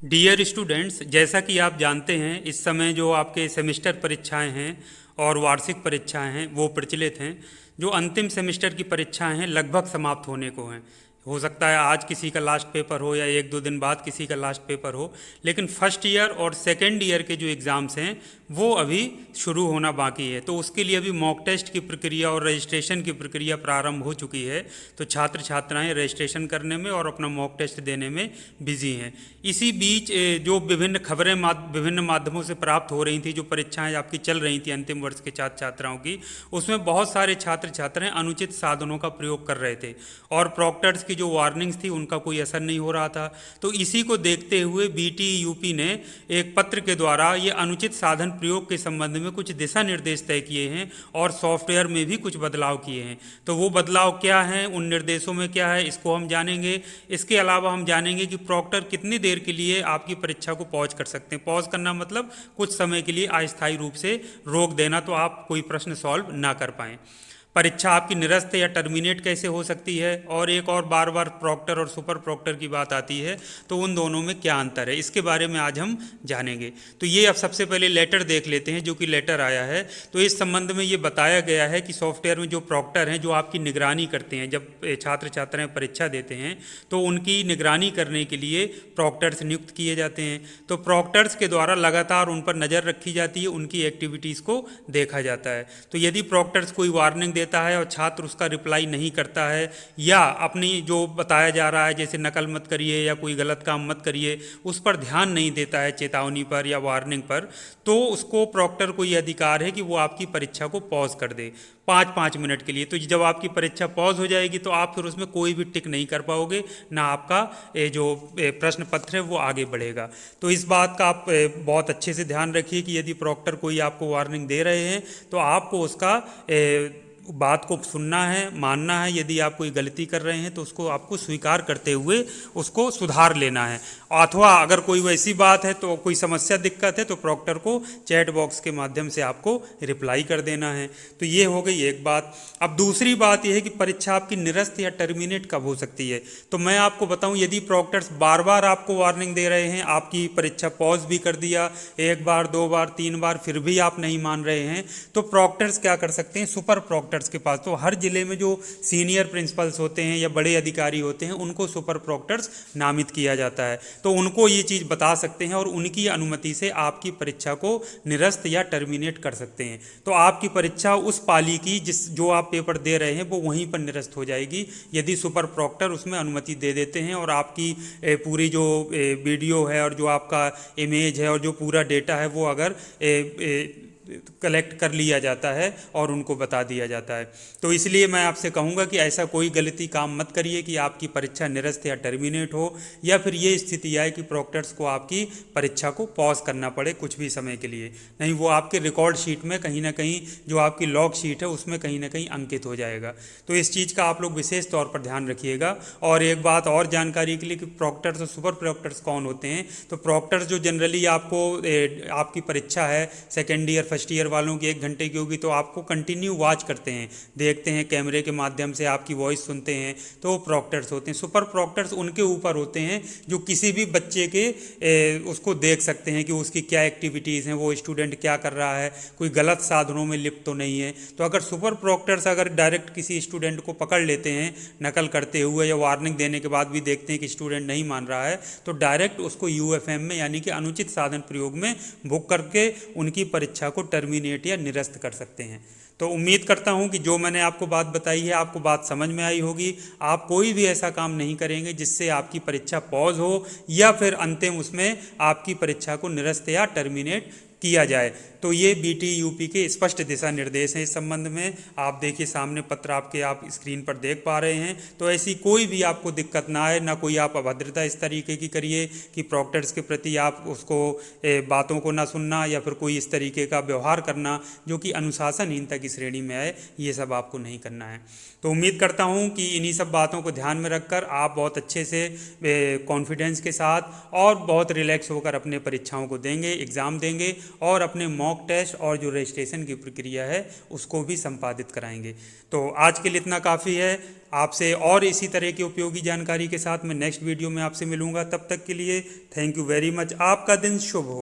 Dear students, जैसा कि आप जानते हैं इस समय जो आपके सेमेस्टर परीक्षाएं हैं और वार्षिक परीक्षाएं हैं वो प्रचलित हैं। जो अंतिम सेमेस्टर की परीक्षाएं हैं लगभग समाप्त होने को हैं। हो सकता है आज किसी का लास्ट पेपर हो या एक दो दिन बाद किसी का लास्ट पेपर हो, लेकिन फर्स्ट ईयर और सेकेंड ईयर के जो एग्ज़ाम्स हैं वो अभी शुरू होना बाकी है। तो उसके लिए अभी मॉक टेस्ट की प्रक्रिया और रजिस्ट्रेशन की प्रक्रिया प्रारंभ हो चुकी है। तो छात्र छात्राएं रजिस्ट्रेशन करने में और अपना मॉक टेस्ट देने में बिजी हैं। इसी बीच जो विभिन्न खबरें विभिन्न माध्यमों से प्राप्त हो रही थी, जो परीक्षाएं आपकी चल रही थी अंतिम वर्ष के छात्र छात्राओं की, उसमें बहुत सारे छात्र छात्राएं अनुचित साधनों का प्रयोग कर रहे थे और प्रॉक्टर्स की जो वार्निंग्स थी उनका कोई असर नहीं हो रहा था। तो इसी को देखते हुए बीटीयूपी ने एक पत्र के द्वारा ये अनुचित साधन प्रयोग के संबंध में कुछ दिशा निर्देश तय किए हैं और सॉफ्टवेयर में भी कुछ बदलाव किए हैं। तो वो बदलाव क्या हैं, उन निर्देशों में क्या है, इसको हम जानेंगे। इसके अलावा हम जानेंगे कि प्रॉक्टर कितनी देर के लिए आपकी परीक्षा को पॉज कर सकते हैं। पॉज करना मतलब कुछ समय के लिए अस्थायी रूप से रोक देना, तो आप कोई प्रश्न सॉल्व ना कर पाएँ। परीक्षा आपकी निरस्त या टर्मिनेट कैसे हो सकती है, और एक और बार बार प्रॉक्टर और सुपर प्रॉक्टर की बात आती है, तो उन दोनों में क्या अंतर है, इसके बारे में आज हम जानेंगे। तो ये अब सबसे पहले लेटर देख लेते हैं, जो कि लेटर आया है। तो इस संबंध में ये बताया गया है कि सॉफ्टवेयर में जो प्रॉक्टर हैं, जो आपकी निगरानी करते हैं, जब छात्र छात्राएं परीक्षा देते हैं तो उनकी निगरानी करने के लिए प्रॉक्टर्स नियुक्त किए जाते हैं। तो प्रॉक्टर्स के द्वारा लगातार उन पर नज़र रखी जाती है, उनकी एक्टिविटीज़ को देखा जाता है। तो यदि प्रॉक्टर्स कोई वार्निंग देता है और छात्र उसका रिप्लाई नहीं करता है, या अपनी जो बताया जा रहा है जैसे नकल मत करिए या कोई गलत काम मत करिए, उस पर ध्यान नहीं देता है, चेतावनी पर या वार्निंग पर, तो उसको प्रॉक्टर को ये अधिकार है कि वो आपकी परीक्षा को पॉज कर दे 5-5 मिनट के लिए। तो जब आपकी परीक्षा पॉज हो जाएगी तो आप फिर उसमें कोई भी टिक नहीं कर पाओगे, ना आपका जो प्रश्न पत्र है वो आगे बढ़ेगा। तो इस बात का आप बहुत अच्छे से ध्यान रखिए कि यदि प्रॉक्टर कोई आपको वार्निंग दे रहे हैं तो आपको उसका बात को सुनना है, मानना है। यदि आप कोई गलती कर रहे हैं तो उसको आपको स्वीकार करते हुए उसको सुधार लेना है। अथवा अगर कोई वैसी बात है, तो कोई समस्या दिक्कत है, तो प्रॉक्टर को चैट बॉक्स के माध्यम से आपको रिप्लाई कर देना है। तो ये हो गई एक बात। अब दूसरी बात यह है कि परीक्षा आपकी निरस्त या टर्मिनेट कब हो सकती है। तो मैं आपको बताऊं, यदि प्रॉक्टर्स बार बार आपको वार्निंग दे रहे हैं, आपकी परीक्षा पॉज भी कर दिया 1 बार 2 बार 3 बार, फिर भी आप नहीं मान रहे हैं, तो प्रॉक्टर्स क्या कर सकते हैं, सुपर प्रॉक्टर्स के पास, तो हर जिले में जो सीनियर प्रिंसिपल्स होते हैं या बड़े अधिकारी होते हैं उनको सुपर प्रॉक्टर्स नामित किया जाता है। तो उनको ये चीज़ बता सकते हैं और उनकी अनुमति से आपकी परीक्षा को निरस्त या टर्मिनेट कर सकते हैं। तो आपकी परीक्षा उस पाली की जो आप पेपर दे रहे हैं वो वहीं पर निरस्त हो जाएगी, यदि सुपर प्रॉक्टर उसमें अनुमति दे देते हैं और आपकी पूरी जो वीडियो है और जो आपका इमेज है और जो पूरा डेटा है वो अगर कलेक्ट कर लिया जाता है और उनको बता दिया जाता है। तो इसलिए मैं आपसे कहूँगा कि ऐसा कोई गलती काम मत करिए कि आपकी परीक्षा निरस्त या टर्मिनेट हो, या फिर ये स्थिति आए कि प्रॉक्टर्स को आपकी परीक्षा को पॉज करना पड़े कुछ भी समय के लिए। नहीं, वो आपके रिकॉर्ड शीट में कहीं ना कहीं, जो आपकी लॉग शीट है उसमें कहीं ना कहीं अंकित हो जाएगा। तो इस चीज़ का आप लोग विशेष तौर पर ध्यान रखिएगा। और एक बात और जानकारी के लिए कि प्रॉक्टर्स और सुपर प्रॉक्टर्स कौन होते हैं। तो प्रॉक्टर्स जो जनरली आपको आपकी परीक्षा है सेकेंड ईयर फर्स्ट ईयर वालों की 1 घंटे की होगी, तो आपको कंटिन्यू वॉच करते हैं, देखते हैं, कैमरे के माध्यम से आपकी वॉइस सुनते हैं, तो वो प्रॉक्टर्स होते हैं। सुपर प्रॉक्टर्स उनके ऊपर होते हैं जो किसी भी बच्चे के उसको देख सकते हैं कि उसकी क्या एक्टिविटीज़ हैं, वो स्टूडेंट क्या कर रहा है, कोई गलत साधनों में लिप्त तो नहीं है। तो अगर सुपर प्रॉक्टर्स अगर डायरेक्ट किसी स्टूडेंट को पकड़ लेते हैं नकल करते हुए, या वार्निंग देने के बाद भी देखते हैं कि स्टूडेंट नहीं मान रहा है, तो डायरेक्ट उसको यूएफएम में यानी कि अनुचित साधन प्रयोग में बुक करके उनकी परीक्षा को टर्मिनेट या निरस्त कर सकते हैं। तो उम्मीद करता हूं कि जो मैंने आपको बात बताई है आपको बात समझ में आई होगी। आप कोई भी ऐसा काम नहीं करेंगे जिससे आपकी परीक्षा पॉज हो या फिर अंतिम उसमें आपकी परीक्षा को निरस्त या टर्मिनेट किया जाए। तो ये बीटीयूपी के स्पष्ट दिशा निर्देश हैं इस संबंध में। आप देखिए सामने पत्र आपके आप स्क्रीन पर देख पा रहे हैं। तो ऐसी कोई भी आपको दिक्कत ना आए, ना कोई आप अभद्रता इस तरीके की करिए कि प्रॉक्टर्स के प्रति आप उसको बातों को ना सुनना या फिर कोई इस तरीके का व्यवहार करना जो कि अनुशासनहीनता की श्रेणी में आए, ये सब आपको नहीं करना है। तो उम्मीद करता हूँ कि इन्हीं सब बातों को ध्यान में रखकर आप बहुत अच्छे से कॉन्फिडेंस के साथ और बहुत रिलैक्स होकर अपने परीक्षाओं को देंगे, एग्ज़ाम देंगे और अपने मॉक टेस्ट और जो रजिस्ट्रेशन की प्रक्रिया है उसको भी संपादित कराएंगे। तो आज के लिए इतना काफ़ी है। आपसे और इसी तरह की उपयोगी जानकारी के साथ मैं नेक्स्ट वीडियो में आपसे मिलूंगा। तब तक के लिए थैंक यू वेरी मच। आपका दिन शुभ हो।